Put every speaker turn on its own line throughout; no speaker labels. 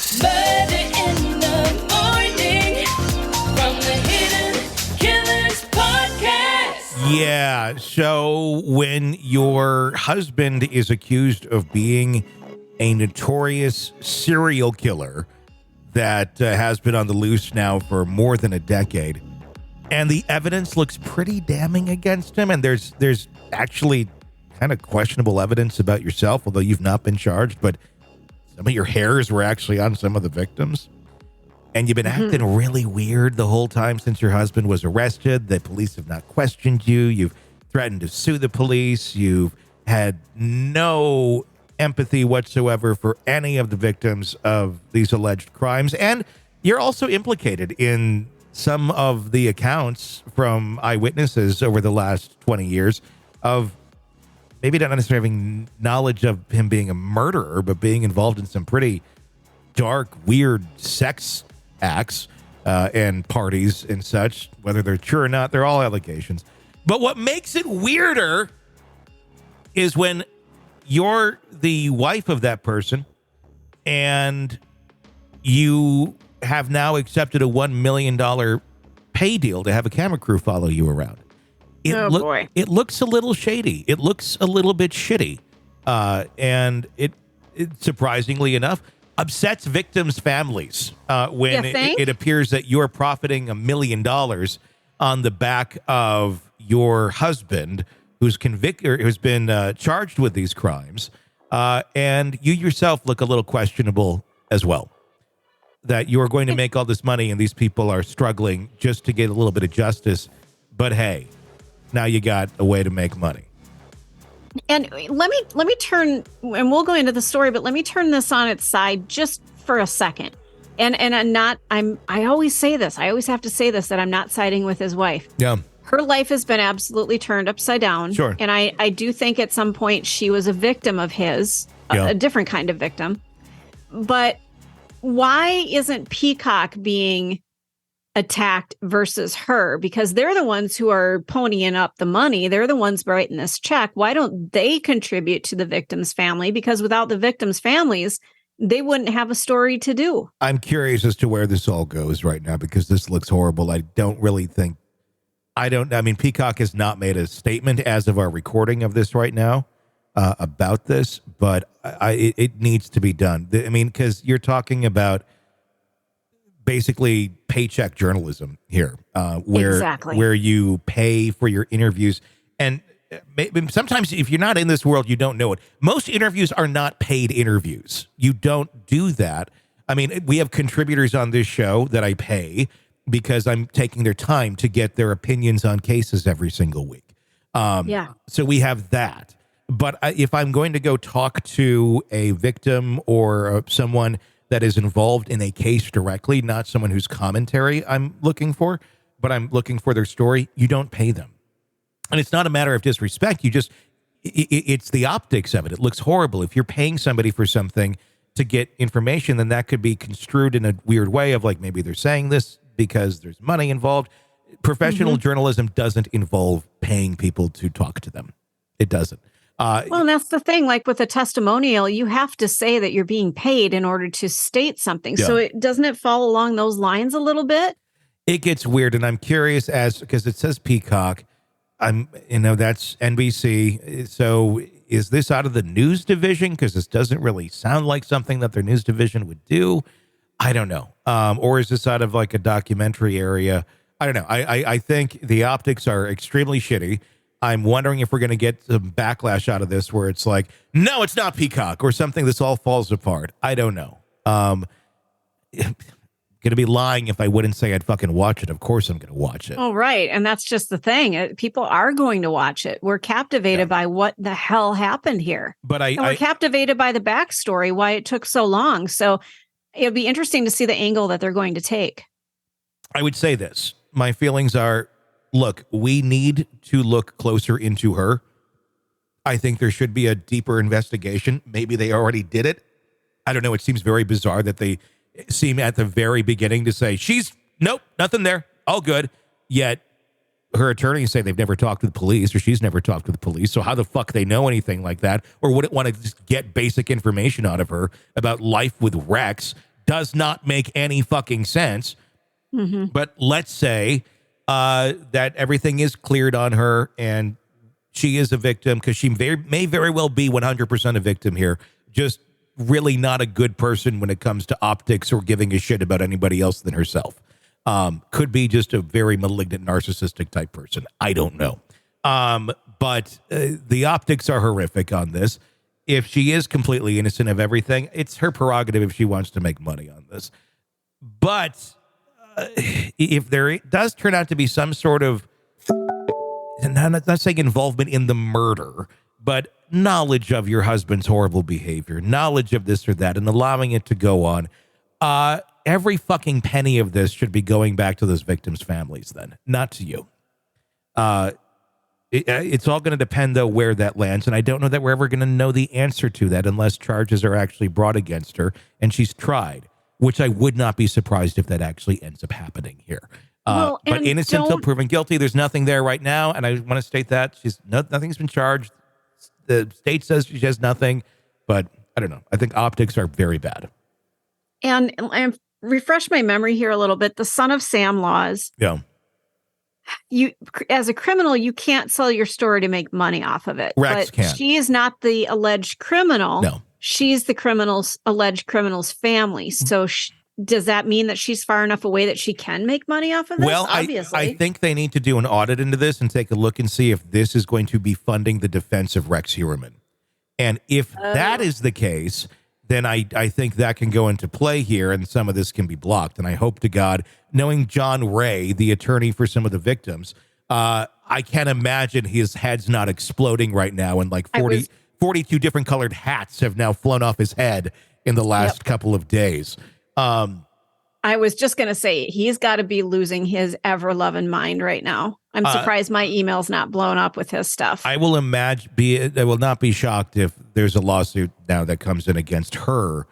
Murder in the morning from the Hidden Killers podcast.
Yeah, so when your husband is accused of being a notorious serial killer that has been on the loose now for more than a decade, and the evidence looks pretty damning against him, and there's actually kind of questionable evidence about yourself, although you've not been charged, but some of your hairs were actually on some of the victims. And you've been acting really weird the whole time since your husband was arrested. The police have not questioned you. You've threatened to sue the police. You've had no empathy whatsoever for any of the victims of these alleged crimes. And you're also implicated in some of the accounts from eyewitnesses over the last 20 years of maybe not necessarily having knowledge of him being a murderer, but being involved in some pretty dark, weird sex acts and parties and such. Whether they're true or not, they're all allegations. But what makes it weirder is when you're the wife of that person and you have now accepted a $1 million pay deal to have a camera crew follow you around.
Boy.
It looks a little shady. It looks a little bit shitty. And it surprisingly enough, upsets victims' families when it appears that you're profiting $1 million on the back of your husband who's convicted or who's been charged with these crimes. And you yourself look a little questionable as well. That you are going to make all this money and these people are struggling just to get a little bit of justice. But hey, now you got a way to make money.
And let me turn, and we'll go into the story, but let me turn this on its side just for a second. And I always say this, I always have to say this, that I'm not siding with his wife.
Yeah.
Her life has been absolutely turned upside down.
Sure.
And I do think at some point she was a victim of his, a different kind of victim. But why isn't Peacock being attacked versus her? Because they're the ones who are ponying up the money. They're the ones writing this check. Why don't they contribute to the victim's family? Because without the victim's families, they wouldn't have a story to do.
I'm curious as to where this all goes right now because this looks horrible. I mean, Peacock has not made a statement as of our recording of this right now about this, but it needs to be done. I mean, because you're talking about basically paycheck journalism here, where you pay for your interviews. And sometimes if you're not in this world, you don't know it. Most interviews are not paid interviews. You don't do that. I mean, we have contributors on this show that I pay because I'm taking their time to get their opinions on cases every single week. So we have that. But if I'm going to go talk to a victim or someone that is involved in a case directly, not someone whose commentary I'm looking for, but I'm looking for their story, you don't pay them. And it's not a matter of disrespect. It's the optics of it. It looks horrible. If you're paying somebody for something to get information, then that could be construed in a weird way of like, maybe they're saying this because there's money involved. Professional journalism doesn't involve paying people to talk to them. It doesn't.
Well, and that's the thing. Like with a testimonial, you have to say that you're being paid in order to state something. Yeah. So doesn't it fall along those lines a little bit?
It gets weird, and I'm curious because it says Peacock. That's NBC. So is this out of the news division? Because this doesn't really sound like something that their news division would do. I don't know. Or is this out of like a documentary area? I don't know. I think the optics are extremely shitty. I'm wondering if we're going to get some backlash out of this where it's like, no, it's not Peacock or something. This all falls apart. I don't know. Going to be lying if I wouldn't say I'd fucking watch it. Of course I'm going to watch it.
Oh, right. And that's just the thing. People are going to watch it. We're captivated by what the hell happened here.
But
we're captivated by the backstory, why it took so long. So it'll be interesting to see the angle that they're going to take.
I would say this. My feelings are, look, we need to look closer into her. I think there should be a deeper investigation. Maybe they already did it. I don't know. It seems very bizarre that they seem at the very beginning to say, nope, nothing there. All good. Yet her attorneys say they've never talked to the police or she's never talked to the police. So how the fuck they know anything like that or wouldn't want to just get basic information out of her about life with Rex does not make any fucking sense. But let's say that everything is cleared on her and she is a victim, because she may very well be 100% a victim here. Just really not a good person when it comes to optics or giving a shit about anybody else than herself. Could be just a very malignant, narcissistic type person. I don't know. But the optics are horrific on this. If she is completely innocent of everything, it's her prerogative if she wants to make money on this. But if there does turn out to be some sort of, I'm not saying involvement in the murder, but knowledge of your husband's horrible behavior, knowledge of this or that, and allowing it to go on, every fucking penny of this should be going back to those victims' families then, not to you. It's all going to depend, though, where that lands, and I don't know that we're ever going to know the answer to that unless charges are actually brought against her and she's tried, which I would not be surprised if that actually ends up happening here. But innocent until proven guilty. There's nothing there right now, and I want to state that nothing's been charged. The state says she has nothing, but I don't know. I think optics are very bad.
And refresh my memory here a little bit. The son of Sam laws.
Yeah.
You, as a criminal, you can't sell your story to make money off of it.
Rex can.
She is not the alleged criminal.
No.
She's the alleged criminal's family. So does that mean that she's far enough away that she can make money off of this?
Well,
obviously.
I think they need to do an audit into this and take a look and see if this is going to be funding the defense of Rex Heuermann. And if that is the case, then I think that can go into play here and some of this can be blocked. And I hope to God, knowing John Ray, the attorney for some of the victims, I can't imagine his head's not exploding right now, and like 42 different colored hats have now flown off his head in the last couple of days.
I was just going to say, he's got to be losing his ever-loving mind right now. I'm surprised my email's not blown up with his stuff.
I will I will not be shocked if there's a lawsuit now that comes in against her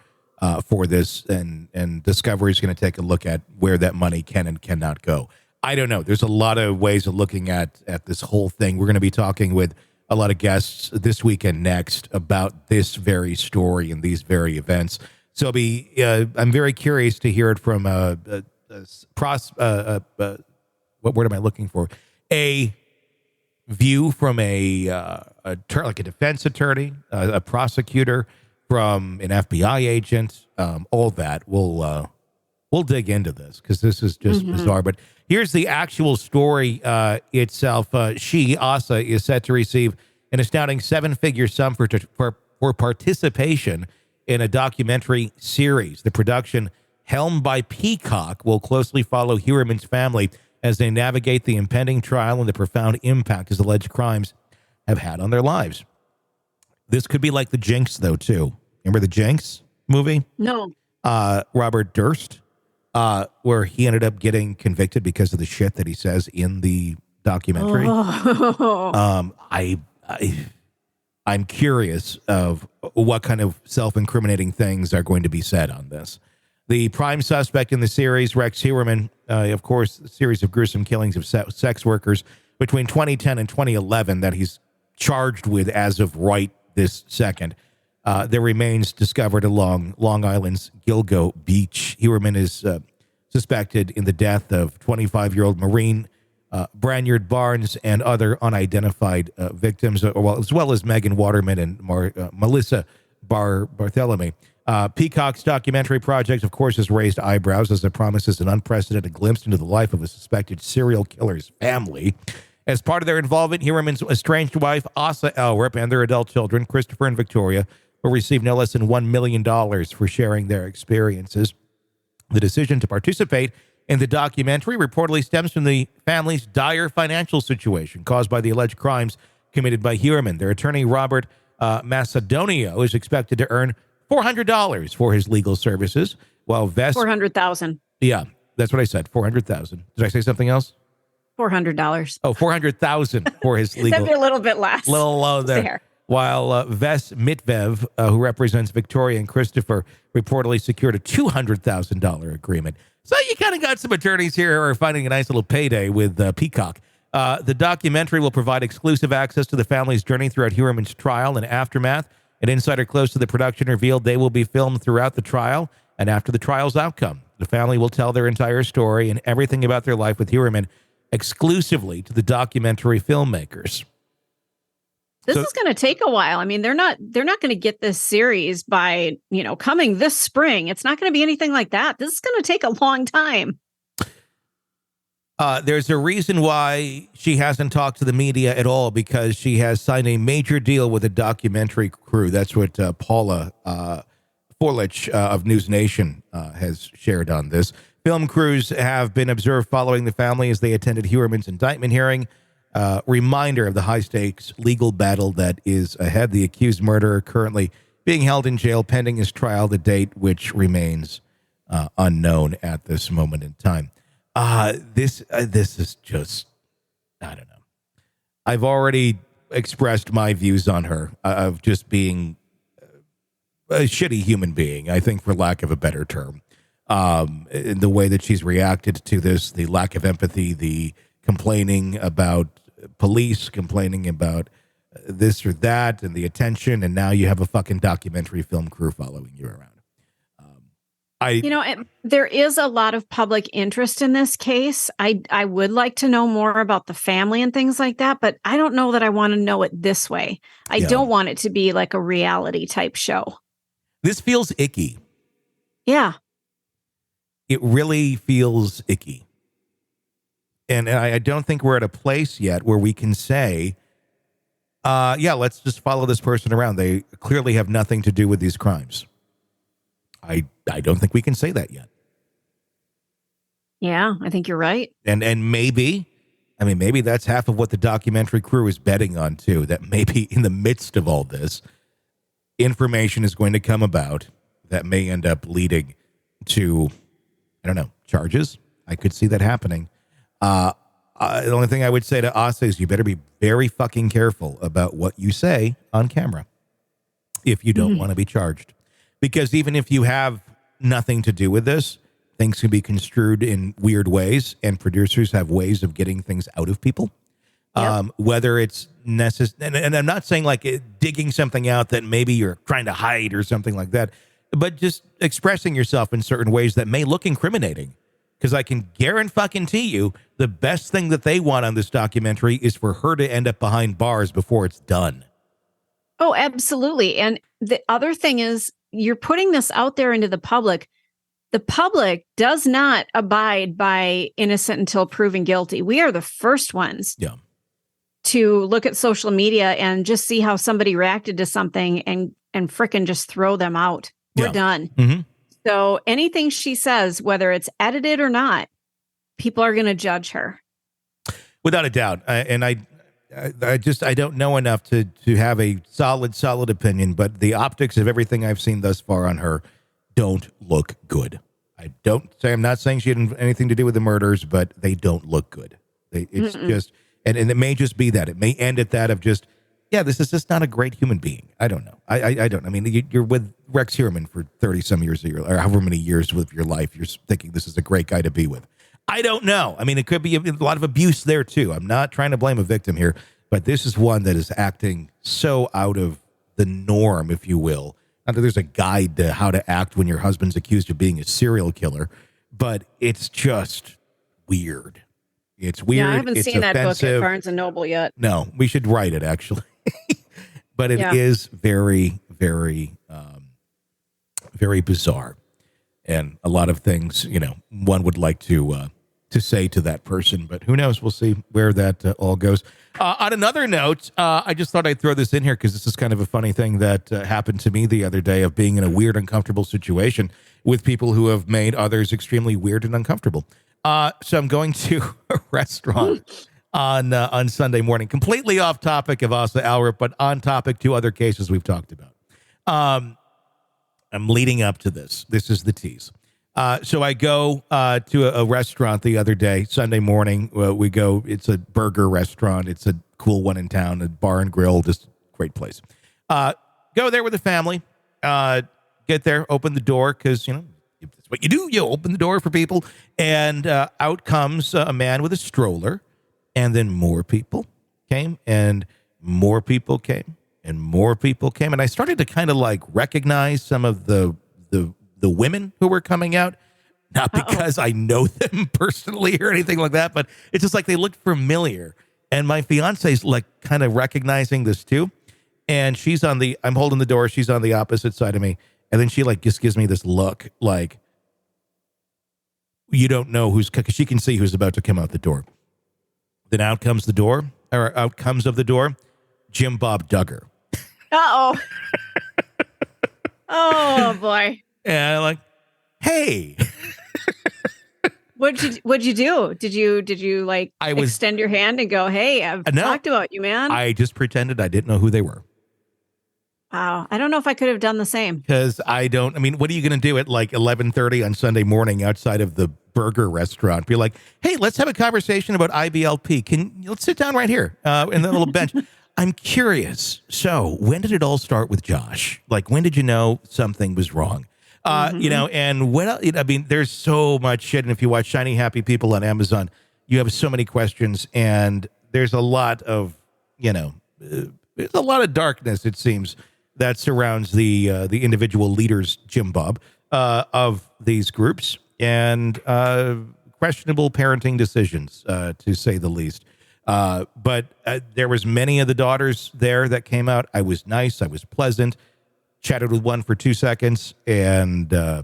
for this, and Discovery is going to take a look at where that money can and cannot go. I don't know. There's a lot of ways of looking at this whole thing. We're going to be talking with a lot of guests this week and next about this very story and these very events. So I'm very curious to hear it from what word am I looking for? A view from like a defense attorney, a prosecutor, from an FBI agent, all that. We'll dig into this because this is just bizarre. But here's the actual story itself. Asa, is set to receive an astounding 7-figure sum for participation in a documentary series. The production, helmed by Peacock, will closely follow Heuermann's family as they navigate the impending trial and the profound impact his alleged crimes have had on their lives. This could be like the Jinx, though, too. Remember the Jinx movie?
No.
Robert Durst, where he ended up getting convicted because of the shit that he says in the documentary. I'm curious of what kind of self-incriminating things are going to be said on this. The prime suspect in the series, Rex Heuermann, of course, a series of gruesome killings of sex workers between 2010 and 2011 that he's charged with as of right this second. Their remains discovered along Long Island's Gilgo Beach. Heuermann is suspected in the death of 25-year-old Maureen Brainard-Barnes and other unidentified victims, as well as Megan Waterman and Melissa Barthelemy. Peacock's documentary project, of course, has raised eyebrows as it promises an unprecedented glimpse into the life of a suspected serial killer's family. As part of their involvement, Heuermann's estranged wife, Asa Ellerup, and their adult children, Christopher and Victoria, will receive no less than $1 million for sharing their experiences. The decision to participate in the documentary reportedly stems from the family's dire financial situation caused by the alleged crimes committed by Heuermann. Their attorney, Robert Macedonio, is expected to earn $400 for his legal services, while Vest...
$400,000.
Yeah, that's what I said, $400,000. Did I say something else?
$400.
Oh, $400,000 for his legal...
That'd be a little bit less.
A little low there. While Ves Mitvev, who represents Victoria and Christopher, reportedly secured a $200,000 agreement. So you kind of got some attorneys here who are finding a nice little payday with Peacock. The documentary will provide exclusive access to the family's journey throughout Heuermann's trial and aftermath. An insider close to the production revealed they will be filmed throughout the trial And after the trial's outcome, the family will tell their entire story and everything about their life with Heuermann exclusively to the documentary filmmakers.
This is going to take a while. I mean, they're not going to get this series by, coming this spring. It's not going to be anything like that. This is going to take a long time.
There's a reason why she hasn't talked to the media at all, because she has signed a major deal with a documentary crew. That's what Paula Forlich of News Nation has shared on this. Film crews have been observed following the family as they attended Heuermann's indictment hearing. Reminder of the high-stakes legal battle that is ahead. The accused murderer currently being held in jail pending his trial, the date which remains unknown at this moment in time. This is just, I don't know. I've already expressed my views on her of just being a shitty human being, I think, for lack of a better term. In the way that she's reacted to this, the lack of empathy, the complaining about police, complaining about this or that, and the attention, and now you have a fucking documentary film crew following you around.
There is a lot of public interest in this case. I would like to know more about the family and things like that, but I don't know that I want to know it this way. I don't want it to be like a reality type show.
This feels icky.
Yeah.
It really feels icky. And I don't think we're at a place yet where we can say, let's just follow this person around. They clearly have nothing to do with these crimes. I don't think we can say that yet.
Yeah, I think you're right.
And maybe that's half of what the documentary crew is betting on too, that maybe in the midst of all this, information is going to come about that may end up leading to, I don't know, charges. I could see that happening. The only thing I would say to Asa is you better be very fucking careful about what you say on camera if you don't want to be charged. Because even if you have nothing to do with this, things can be construed in weird ways, and producers have ways of getting things out of people. Yep. Whether it's necessary, and I'm not saying like digging something out that maybe you're trying to hide or something like that, but just expressing yourself in certain ways that may look incriminating. Because I can guarantee you the best thing that they want on this documentary is for her to end up behind bars before it's done.
Oh, absolutely. And the other thing is, you're putting this out there into the public. The public does not abide by innocent until proven guilty. We are the first ones to look at social media and just see how somebody reacted to something and frickin' just throw them out. We're done. Mm-hmm. So anything she says, whether it's edited or not, people are going to judge her.
Without a doubt. I don't know enough to have a solid opinion, but the optics of everything I've seen thus far on her don't look good. I'm not saying she had anything to do with the murders, but they don't look good. It's just, and it may just be that. It may end at that of just, this is just not a great human being. I don't know. I don't. I mean, you're with Rex Heuermann for 30 some years of your, or however many years of your life. You're thinking this is a great guy to be with. I don't know. I mean, it could be a lot of abuse there too. I'm not trying to blame a victim here, but this is one that is acting so out of the norm, if you will. Not that there's a guide to how to act when your husband's accused of being a serial killer, but it's just weird. It's weird.
Yeah, I haven't seen that book at Barnes & Noble yet.
No, we should write it, actually. But it is very, very, very bizarre. And a lot of things, one would like to say to that person, but who knows? We'll see where that all goes. On another note, I just thought I'd throw this in here because this is kind of a funny thing that happened to me the other day of being in a weird, uncomfortable situation with people who have made others extremely weird and uncomfortable. So I'm going to a restaurant on Sunday morning, completely off topic of Asa Ellerup, but on topic to other cases we've talked about. I'm leading up to this. This is the tease. So I go to a restaurant the other day, Sunday morning. We go. It's a burger restaurant. It's a cool one in town, a bar and grill, just great place. Go there with the family. Get there, open the door because that's what you do. You open the door for people, and out comes a man with a stroller, and then more people came, and more people came, and more people came, and I started to kind of like recognize some of the the women who were coming out. Not because I know them personally or anything like that, but it's just like they looked familiar. And my fiance's like kind of recognizing this too. And I'm holding the door. She's on the opposite side of me. And then she like just gives me this look like, you don't know because she can see who's about to come out the door. Then out comes of the door, Jim Bob Duggar.
Uh-oh. Oh, boy.
And I'm like, hey.
What'd you do? Did you like extend your hand and go, hey, I've talked about you, man?
I just pretended I didn't know who they were.
Wow. I don't know if I could have done the same.
Because what are you going to do at like 11:30 on Sunday morning outside of the burger restaurant? Be like, hey, let's have a conversation about IBLP. Let's sit down right here in the little bench. I'm curious. So when did it all start with Josh? Like, when did you know something was wrong? And what else? There's so much shit. And if you watch Shiny Happy People on Amazon, you have so many questions. And there's a lot of, there's a lot of darkness, it seems, that surrounds the individual leaders, Jim Bob, of these groups, and questionable parenting decisions, to say the least. But there was many of the daughters there that came out. I was nice. I was pleasant. Chatted with one for 2 seconds, and I'm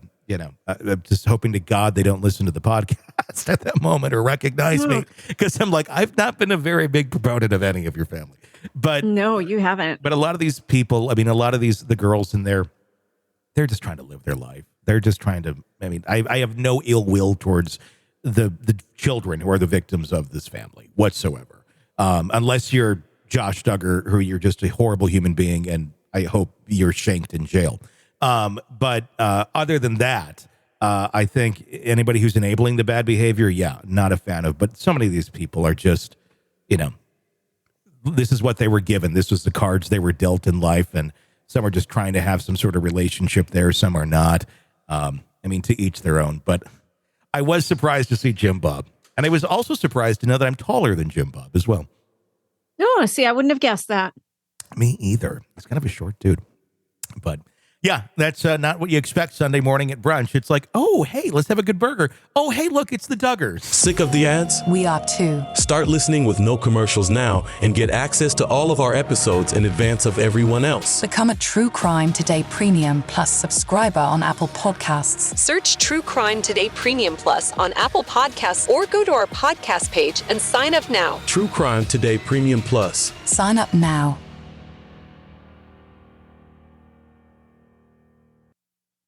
just hoping to God they don't listen to the podcast at that moment or recognize me, because I'm like, I've not been a very big proponent of any of your family. But
no, you haven't.
But a lot of these people, the girls in there, they're just trying to live their life. They're just trying to. I have no ill will towards the children who are the victims of this family whatsoever, unless you're Josh Duggar, who you're just a horrible human being, and I hope you're shanked in jail. But other than that, I think anybody who's enabling the bad behavior, not a fan of. But so many of these people are just, this is what they were given. This was the cards they were dealt in life. And some are just trying to have some sort of relationship there. Some are not. To each their own. But I was surprised to see Jim Bob. And I was also surprised to know that I'm taller than Jim Bob as well.
No, see, I wouldn't have guessed that.
Me either. He's kind of a short dude. But yeah, that's not what you expect Sunday morning at brunch. It's like, oh, hey, let's have a good burger. Oh, hey, look, it's the Duggars.
Sick of the ads?
We are too.
Start listening with no commercials now and get access to all of our episodes in advance of everyone else.
Become a True Crime Today Premium Plus subscriber on Apple Podcasts.
Search True Crime Today Premium Plus on Apple Podcasts or go to our podcast page and sign up now.
True Crime Today Premium Plus.
Sign up now.